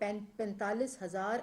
45,000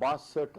62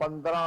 15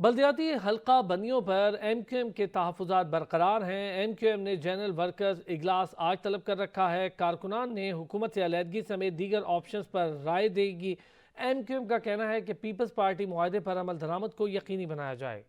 بلدیاتی حلقہ بندیوں پر M Q M کے تحفظات برقرار ہیں۔ ایم کیو ایم نے جنرل ورکرز اجلاس آج طلب کر رکھا ہے۔ کارکنان نے حکومت سے علیحدگی سمیت دیگر آپشنز پر رائے دے گی۔ ایم کیو ایم کا کہنا ہے کہ پیپلز پارٹی معاہدے پر عمل درآمد کو یقینی بنایا جائے۔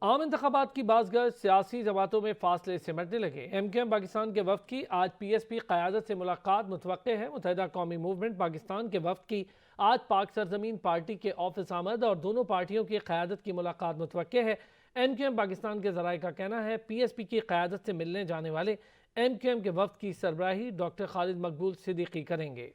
عام انتخابات کی بازگشت، سیاسی جماعتوں میں فاصلے سمٹنے لگے۔ ایم کیو ایم پاکستان کے وفد کی آج پی ایس پی قیادت سے ملاقات متوقع ہے۔ متحدہ قومی موومنٹ پاکستان کے وفد کی آج پاک سرزمین پارٹی کے آفس آمد اور دونوں پارٹیوں کی قیادت کی ملاقات متوقع ہے۔ ایم کیو ایم پاکستان کے ذرائع کا کہنا ہے پی ایس پی کی قیادت سے ملنے جانے والے ایم کیو ایم کے وفد کی سربراہی ڈاکٹر خالد مقبول صدیقی کریں گے۔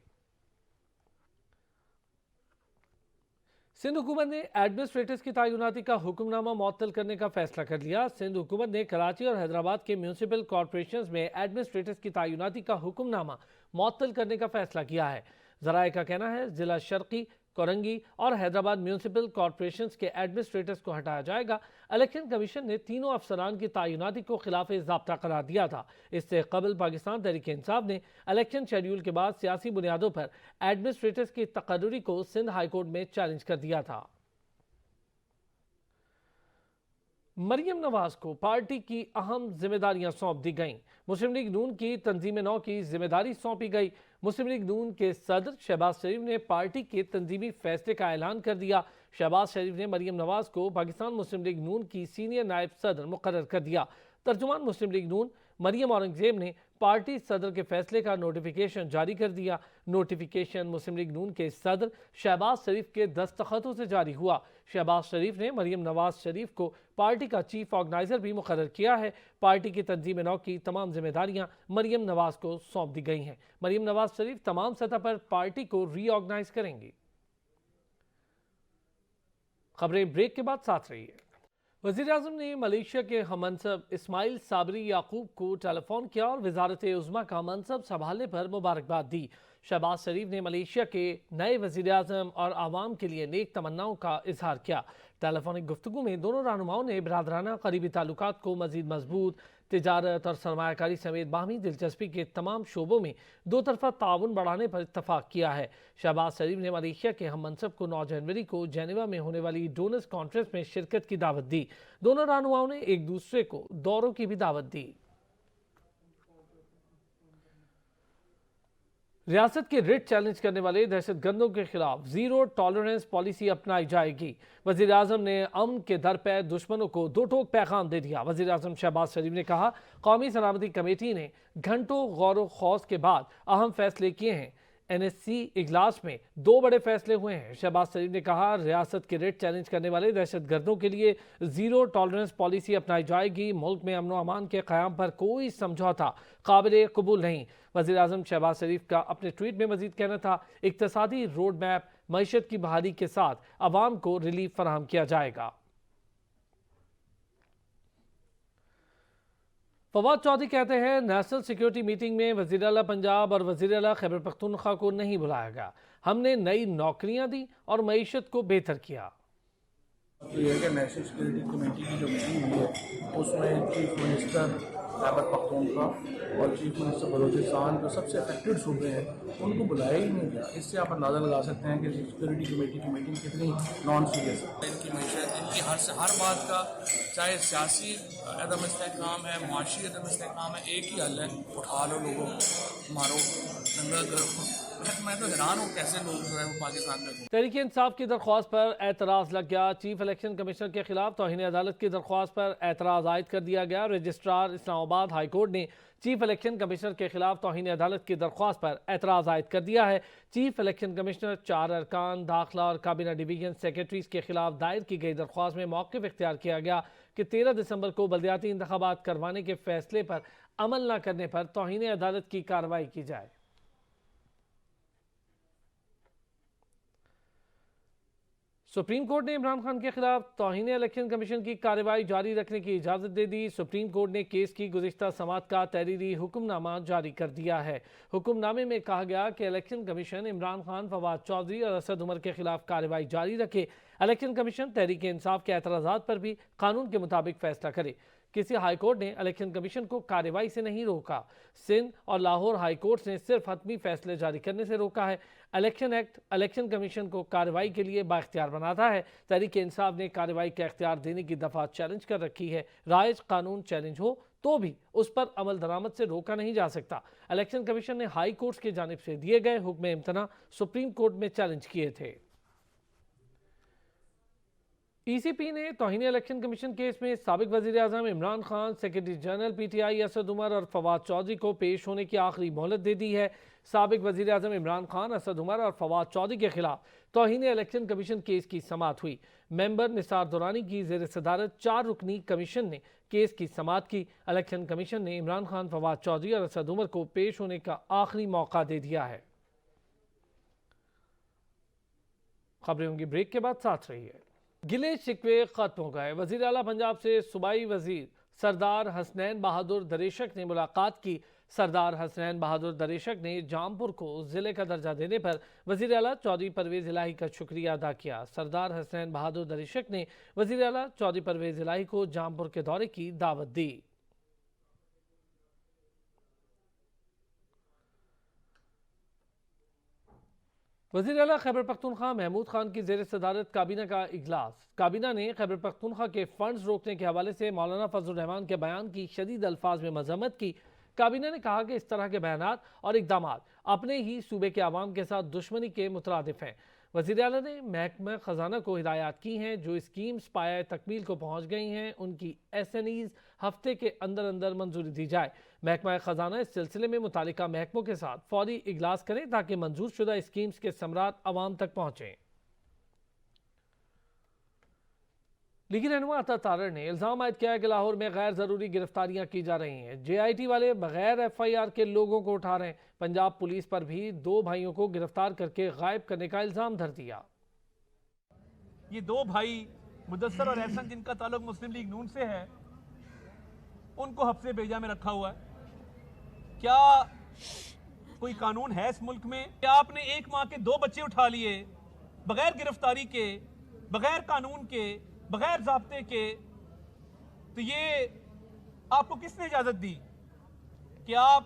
سندھ حکومت نے ایڈمنسٹریٹرز کی تعیناتی کا حکم نامہ معطل کرنے کا فیصلہ کر لیا۔ سندھ حکومت نے کراچی اور حیدرآباد کے میونسپل کارپوریشنز میں ایڈمنسٹریٹرز کی تعیناتی کا حکم نامہ معطل کرنے کا فیصلہ کیا ہے۔ ذرائع کا کہنا ہے ضلع شرقی، کورنگی اور حیدرآباد میونسپل کارپوریشنز کے ایڈمنسٹریٹرز کو ہٹایا جائے گا۔ الیکشن کمیشن نے تینوں افسران کی تعیناتی کو خلاف ضابطہ قرار دیا تھا۔ اس سے قبل پاکستان تحریک انصاف نے الیکشن شیڈیول کے بعد سیاسی بنیادوں پر ایڈمنسٹریٹرز کی تقرری کو سندھ ہائی کورٹ میں چیلنج کر دیا تھا۔ مریم نواز کو پارٹی کی اہم ذمہ داریاں سونپ دی گئیں۔ مسلم لیگ نون کی تنظیم نو کی ذمہ داری سونپی گئی۔ مسلم لیگ نون کے صدر شہباز شریف نے پارٹی کے تنظیمی فیصلے کا اعلان کر دیا۔ شہباز شریف نے مریم نواز کو پاکستان مسلم لیگ نون کی سینئر نائب صدر مقرر کر دیا۔ ترجمان مسلم لیگ نون مریم اورنگزیب نے پارٹی صدر کے فیصلے کا نوٹیفیکیشن جاری کر دیا۔ نوٹیفیکیشن مسلم لیگ نون کے صدر شہباز شریف کے دستخطوں سے جاری ہوا۔ شہباز شریف نے مریم نواز شریف کو پارٹی کا چیف آرگنائزر بھی مقرر کیا ہے۔ پارٹی کی تنظیم نو کی تمام ذمہ داریاں مریم نواز کو سونپ دی گئی ہیں۔ مریم نواز شریف تمام سطح پر پارٹی کو ری آرگنائز کریں گی۔ خبریں بریک کے بعد ساتھ رہی ہے۔ وزیراعظم نے ملیشیا کے ہم منصب اسماعیل صابری یعقوب کو ٹیلی فون کیا اور وزارت عظمیٰ کا منصب سنبھالنے پر مبارکباد دی۔ شہباز شریف نے ملیشیا کے نئے وزیراعظم اور عوام کے لیے نیک تمناؤں کا اظہار کیا۔ ٹیلی فونک گفتگو میں دونوں رہنماؤں نے برادرانہ قریبی تعلقات کو مزید مضبوط، تجارت اور سرمایہ کاری سمیت باہمی دلچسپی کے تمام شعبوں میں دو طرفہ تعاون بڑھانے پر اتفاق کیا ہے۔ شہباز شریف نے ملیشیا کے ہم منصب کو 9 جنوری کو جنیوا میں ہونے والی ڈونرز کانفرنس میں شرکت کی دعوت دی۔ دونوں رہنماؤں نے ایک دوسرے کو دوروں کی بھی دعوت دی۔ ریاست کے ریٹ چیلنج کرنے والے دہشت گردوں کے خلاف زیرو ٹالرنس پالیسی اپنائی جائے گی۔ وزیر اعظم نے امن کے در پہ دشمنوں کو دو ٹوک پیغام دے دیا۔ وزیر اعظم شہباز شریف نے کہا قومی سلامتی کمیٹی نے گھنٹوں غور و خوض کے بعد اہم فیصلے کیے ہیں۔ این ایس سی اجلاس میں 2 بڑے فیصلے ہوئے ہیں۔ شہباز شریف نے کہا ریاست کے ریٹ چیلنج کرنے والے دہشت گردوں کے لیے زیرو ٹالرنس پالیسی اپنائی جائے گی۔ ملک میں امن و امان کے قیام پر کوئی سمجھوتا قابل قبول نہیں۔ وزیر اعظم شہباز شریف کا اپنے ٹویٹ میں مزید کہنا تھا اقتصادی روڈ میپ معیشت کی بحالی کے ساتھ عوام کو ریلیف فراہم کیا جائے گا۔ فواد چودھری کہتے ہیں نیشنل سیکیورٹی میٹنگ میں وزیر اعلیٰ پنجاب اور وزیر اعلیٰ خیبر پختونخوا کو نہیں بلایا گیا۔ ہم نے نئی نوکریاں دی اور معیشت کو بہتر کیا۔ یہ ہے کہ نیشنل سیکیورٹی کمیٹی کی جو میٹنگ ہوئی ہے اس میں چیف منسٹر خیبر پختونخوا اور چیف منسٹر بلوچستان جو سب سے افیکٹڈ صوبے ہیں ان کو بلایا ہی نہیں گیا۔ اس سے آپ اندازہ لگا سکتے ہیں کہ سیکیورٹی کمیٹی کی میٹنگ کتنی نان سیریس ہے۔ ان کی معیشت، ان کی ہر بات کا چاہے سیاسی عدم استحکام ہے، معاشی عدم استحکام ہے، ایک ہی حل ہے اٹھا لو لوگوں کو، مارو، دنگا کرو۔ میں تو حیران ہوں کیسے لوگ جو ہے وہ پاکستان میں۔ تحریک انصاف کی درخواست پر اعتراض لگ گیا۔ چیف الیکشن کمیشنر کے خلاف توہین عدالت کی درخواست پر اعتراض عائد کر دیا گیا۔ رجسٹرار اسلام آباد ہائی کورٹ نے چیف الیکشن کمشنر کے خلاف توہین عدالت کی درخواست پر اعتراض عائد کر دیا ہے۔ چیف الیکشن کمشنر 4 ارکان داخلہ اور کابینہ ڈویژن سیکرٹریز کے خلاف دائر کی گئی درخواست میں موقف اختیار کیا گیا کہ 13 دسمبر کو بلدیاتی انتخابات کروانے کے فیصلے پر عمل نہ کرنے پر توہین عدالت کی کارروائی کی جائے۔ سپریم کورٹ نے عمران خان کے خلاف توہین الیکشن کمیشن کی کارروائی جاری رکھنے کی اجازت دے دی۔ سپریم کورٹ نے کیس کی گزشتہ سماعت کا تحریری حکم نامہ جاری کر دیا ہے۔ حکم نامے میں کہا گیا کہ الیکشن کمیشن عمران خان، فواد چودھری اور اسد عمر کے خلاف کارروائی جاری رکھے۔ الیکشن کمیشن تحریک انصاف کے اعتراضات پر بھی قانون کے مطابق فیصلہ کرے۔ کسی ہائی کورٹ نے الیکشن کمیشن کو کارروائی سے نہیں روکا۔ سندھ اور لاہور ہائی کورٹ نے صرف حتمی فیصلے جاری کرنے سے روکا ہے۔ الیکشن ایکٹ الیکشن کمیشن کو کارروائی کے لیے بااختیار بناتا ہے۔ تحریک انصاف نے کارروائی کا اختیار دینے کی دفعہ چیلنج کر رکھی ہے۔ رائج قانون چیلنج ہو تو بھی اس پر عمل درآمد سے روکا نہیں جا سکتا۔ الیکشن کمیشن نے ہائی کورٹس کی جانب سے دیے گئے حکم امتناع سپریم کورٹ میں چیلنج کیے تھے۔ ای سی پی نے توہین الیکشن کمیشن کیس میں سابق وزیر اعظم Imran Khan, secretary general P T I Asad Umar اور فواد چودھری کو پیش ہونے کی آخری مہلت دے دی ہے۔ سابق وزیر اعظم عمران خان، اسد عمر اور فواد چودھری کے خلاف توہین الیکشن کمیشن کیس کی سماعت ہوئی۔ ممبر نثار دورانی کی زیر صدارت 4 رکنی کمیشن نے کیس کی سماعت کی۔ الیکشن کمیشن نے عمران خان، فواد چودھری اور اسد عمر کو پیش ہونے کا آخری موقع دے دیا ہے۔ خبریں ہوں گی بریک کے بعد، ساتھ رہی ہے۔ گلے شکوے ختم ہو گئے۔ وزیر اعلیٰ پنجاب سے صوبائی وزیر سردار حسنین بہادر دریشک نے ملاقات کی۔ سردار حسنین بہادر دریشک نے جامپور کو ضلع کا درجہ دینے پر وزیر اعلیٰ چودھری پرویز الہی کا شکریہ ادا کیا۔ سردار حسنین بہادر دریشک نے وزیر اعلیٰ چودھری پرویز الہی کو جامپور کے دورے کی دعوت دی۔ وزیر اعلیٰ خیبر پختونخوا محمود خان کی زیر صدارت کابینہ کا اجلاس۔ کابینہ نے خیبر پختونخوا کے فنڈز روکنے کے حوالے سے مولانا فضل الرحمان کے بیان کی شدید الفاظ میں مذمت کی۔ کابینہ نے کہا کہ اس طرح کے بیانات اور اقدامات اپنے ہی صوبے کے عوام کے ساتھ دشمنی کے مترادف ہیں۔ وزیر اعلیٰ نے محکمہ خزانہ کو ہدایات کی ہیں جو اسکیمز پایہ تکمیل کو پہنچ گئی ہیں ان کی ایس این ایز ہفتے کے اندر اندر منظوری دی جائے۔ محکمہ خزانہ اس سلسلے میں متعلقہ محکموں کے ساتھ فوری اجلاس کریں تاکہ منظور شدہ اسکیمز کے ثمرات عوام تک پہنچیں۔ لیگی رہنما عطا تارڑ نے الزام عائد کیا ہے کہ لاہور میں غیر ضروری گرفتاریاں کی جا رہی ہیں۔ جے آئی ٹی والے بغیر ایف آئی آر کے لوگوں کو اٹھا رہے ہیں۔ پنجاب پولیس پر بھی 2 بھائیوں کو گرفتار کر کے غائب کرنے کا الزام دھر دیا۔ یہ 2 بھائی مدثر اور احسن جن کا تعلق مسلم لیگ نون سے ہے، ان کو حبس بیجا میں رکھا ہوا ہے۔ کیا کوئی قانون ہے اس ملک میں؟ کیا آپ نے 1 ماہ کے 2 بچے اٹھا لیے بغیر گرفتاری کے، بغیر قانون کے، بغیر ضابطے کے؟ تو یہ آپ کو کس نے اجازت دی کہ آپ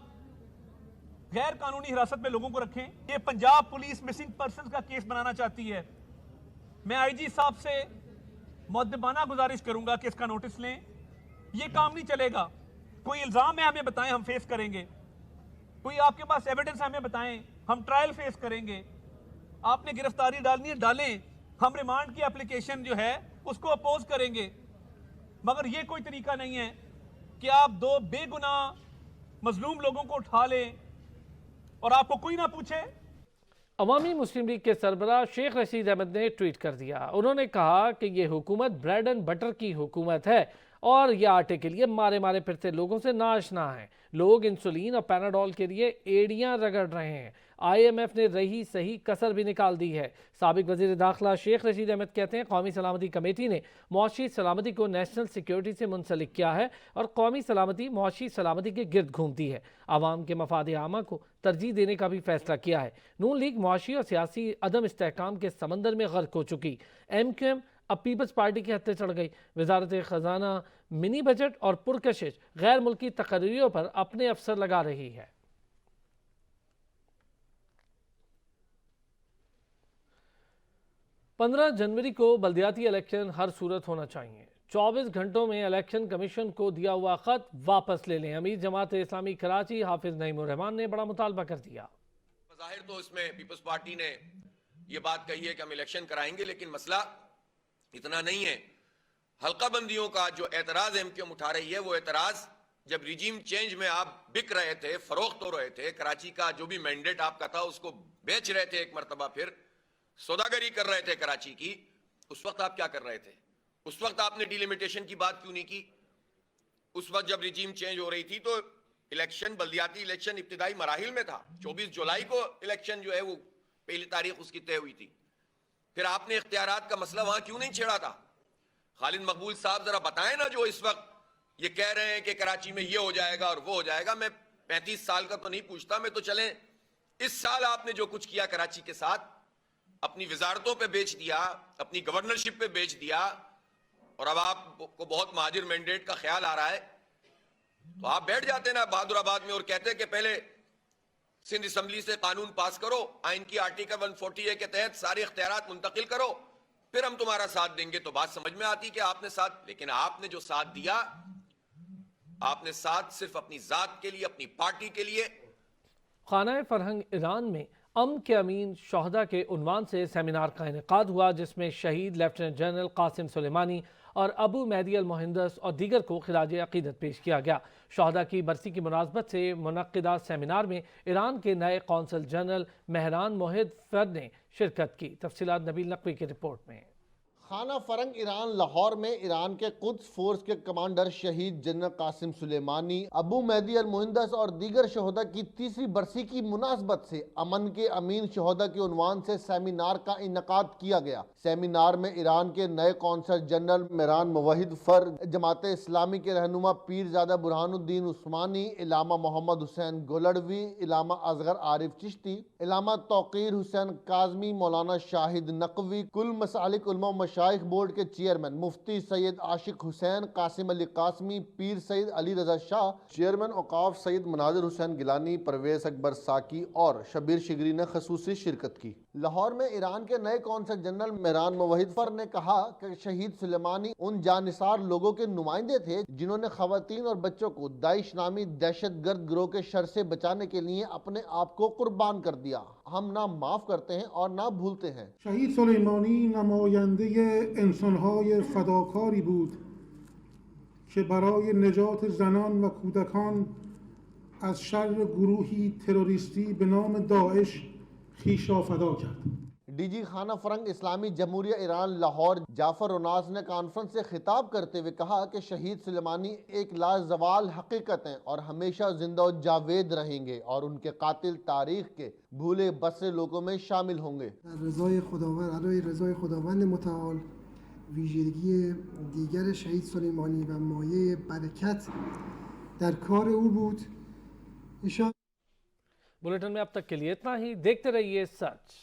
غیر قانونی حراست میں لوگوں کو رکھیں؟ یہ پنجاب پولیس مسنگ پرسنز کا کیس بنانا چاہتی ہے۔ میں آئی جی صاحب سے مؤدبانہ گزارش کروں گا کہ اس کا نوٹس لیں۔ یہ کام نہیں چلے گا۔ کوئی الزام ہے ہمیں بتائیں، ہم فیس کریں گے۔ کوئی آپ کے پاس ایویڈنس ہمیں بتائیں، ہم ٹرائل فیس کریں گے۔ آپ نے گرفتاری ڈالنی ہے ڈالیں، ہم ریمانڈ کی اپلیکیشن جو ہے اس کو اپوز کریں گے۔ مگر یہ کوئی طریقہ نہیں ہے کہ آپ 2 بے گناہ مظلوم لوگوں کو اٹھا لیں اور آپ کو کوئی نہ پوچھے۔ عوامی مسلم لیگ کے سربراہ شیخ رشید احمد نے ٹویٹ کر دیا۔ انہوں نے کہا کہ یہ حکومت بریڈ اینڈ بٹر کی حکومت ہے اور یہ آٹے کے لیے مارے مارے پھرتے لوگوں سے ناآشنا ہیں۔ لوگ انسولین اور پیناڈول کے لیے ایڑیاں رگڑ رہے ہیں۔ آئی ایم ایف نے رہی صحیح کسر بھی نکال دی ہے۔ سابق وزیر داخلہ شیخ رشید احمد کہتے ہیں قومی سلامتی کمیٹی نے معاشی سلامتی کو نیشنل سیکیورٹی سے منسلک کیا ہے اور قومی سلامتی معاشی سلامتی کے گرد گھومتی ہے۔ عوام کے مفاد عامہ کو ترجیح دینے کا بھی فیصلہ کیا ہے۔ نون لیگ معاشی اور سیاسی عدم استحکام کے سمندر میں غرق ہو چکی۔ ایم کیو ایم اب پیپلز پارٹی کے ہتھے چڑھ گئی۔ وزارت خزانہ منی بجٹ اور پرکشش غیر ملکی تقرریوں پر اپنے افسر لگا رہی ہے۔ 15 جنوری کو بلدیاتی الیکشن ہر صورت ہونا چاہیے۔ 24 گھنٹوں میں الیکشن کمیشن کو دیا ہوا خط واپس لے لیں۔ امیر جماعت اسلامی کراچی حافظ نعیم الرحمان نے بڑا مطالبہ کر دیا۔ بظاہر تو اس میں پیپلز پارٹی نے یہ بات کہی ہے کہ ہم الیکشن کرائیں گے، لیکن مسئلہ اتنا نہیں ہے۔ حلقہ بندیوں کا جو اعتراض ایم کیو ایم اٹھا رہی ہے، وہ اعتراض جب ریجیم چینج میں آپ بک رہے تھے، فروخت ہو رہے تھے، کراچی کا جو بھی مینڈیٹ آپ کا تھا اس کو بیچ رہے تھے، ایک مرتبہ پھر سوداگری کر رہے تھے کراچی کی، اس وقت آپ کیا کر رہے تھے؟ اس وقت آپ نے ڈیلیمیٹیشن کی بات کیوں نہیں کی؟ اس وقت جب ریجیم چینج ہو رہی تھی تو الیکشن، بلدیاتی الیکشن ابتدائی مراحل میں تھا۔ 24 جولائی کو الیکشن جو ہے وہ پہلی تاریخ اس کی طے ہوئی تھی۔ پھر آپ نے اختیارات کا مسئلہ وہاں کیوں نہیں چھیڑا تھا؟ خالد مقبول صاحب ذرا بتائیں نا، جو اس وقت یہ کہہ رہے ہیں کہ کراچی میں یہ ہو جائے گا اور وہ ہو جائے گا۔ میں 35 سال کا تو نہیں پوچھتا، میں تو چلیں اس سال آپ نے جو کچھ کیا کراچی کے ساتھ، اپنی وزارتوں پہ بیچ دیا، اپنی گورنرشپ پہ بیچ دیا، اور اب آپ کو بہت مہاجر مینڈیٹ کا خیال آ رہا ہے تو آپ بیٹھ جاتے نا بہادر آباد میں اور کہتے کہ پہلے سندھ اسمبلی سے قانون پاس کرو, آئین کی آرٹیکل 140A کے تحت سارے اختیارات منتقل کرو, پھر ہم تمہارا ساتھ دیں گے. تو بات سمجھ میں آتی کہ آپ نے ساتھ, لیکن آپ نے جو ساتھ دیا, آپ نے ساتھ صرف اپنی ذات کے لیے, اپنی پارٹی کے لیے. خانہ فرہنگ ایران میں امن کے امین شہداء کے عنوان سے سیمینار کا انعقاد ہوا, جس میں شہید لیفٹیننٹ جنرل قاسم سلیمانی اور ابو مہدی المہندس اور دیگر کو خراج عقیدت پیش کیا گیا. شہداء کی برسی کی مناسبت سے منعقدہ سیمینار میں ایران کے نئے قونصل جنرل مہران موحد فرد نے شرکت کی. تفصیلات نبیل نقوی کی رپورٹ میں. خانہ فرنگ ایران لاہور میں ایران کے قدس فورس کے کمانڈر شہید جنرل قاسم سلیمانی, ابو مہدی المہندس اور دیگر شہداء کی تیسری برسی کی مناسبت سے امن کے امین شہداء کے عنوان سے سیمینار کا انعقاد کیا گیا. سیمینار میں ایران کے نئے قونصل جنرل مہران موحد فرد, جماعت اسلامی کے رہنما پیرزادہ برہان الدین عثمانی, علامہ محمد حسین گولڑوی, علامہ اصغر عارف چشتی, علامہ توقیر حسین کاظمی, مولانا شاہد نقوی, کل مسالک علماء مشائخ بورڈ کے چیئرمین مفتی سید عاشق حسین, قاسم علی قاسمی, پیر سید علی رضا شاہ, چیئرمین اوقاف سید مناظر حسین گیلانی, پرویز اکبر ساکی اور شبیر شگری نے خصوصی شرکت کی. لاہور میں ایران کے نئے قونصل جنرل مہران موحد فر نے کہا کہ شہید سلیمانی ان جانثار لوگوں کے نمائندے تھے جنہوں نے خواتین اور بچوں کو داعش نامی دہشت گرد گروہ کے شر سے بچانے کے لیے اپنے آپ کو قربان کر دیا. ہم نہ معاف کرتے ہیں اور نہ بھولتے ہیں. شهید سلیمانی نماینده انسان‌های فداکاری بود که برای نجات زنان و کودکان از شر گروهی تروریستی به نام داعش خویش را فدا کرد. ڈی جی خانہ فرنگ اسلامی جمہوریہ ایران لاہور جعفر روناز نے کانفرنس سے خطاب کرتے ہوئے کہا کہ شہید سلیمانی ایک لازوال حقیقت ہیں اور ہمیشہ زندہ و جاوید رہیں گے اور ان کے قاتل تاریخ کے بھولے بسے لوگوں میں شامل ہوں گے. رضای خداوند علی رضای خداوند متعال ویژگی دیگر شهید سلیمانی و مایه برکت در کار او بود. بلیٹن میں اب تک کے لیے اتنا ہی. دیکھتے رہیے سچ.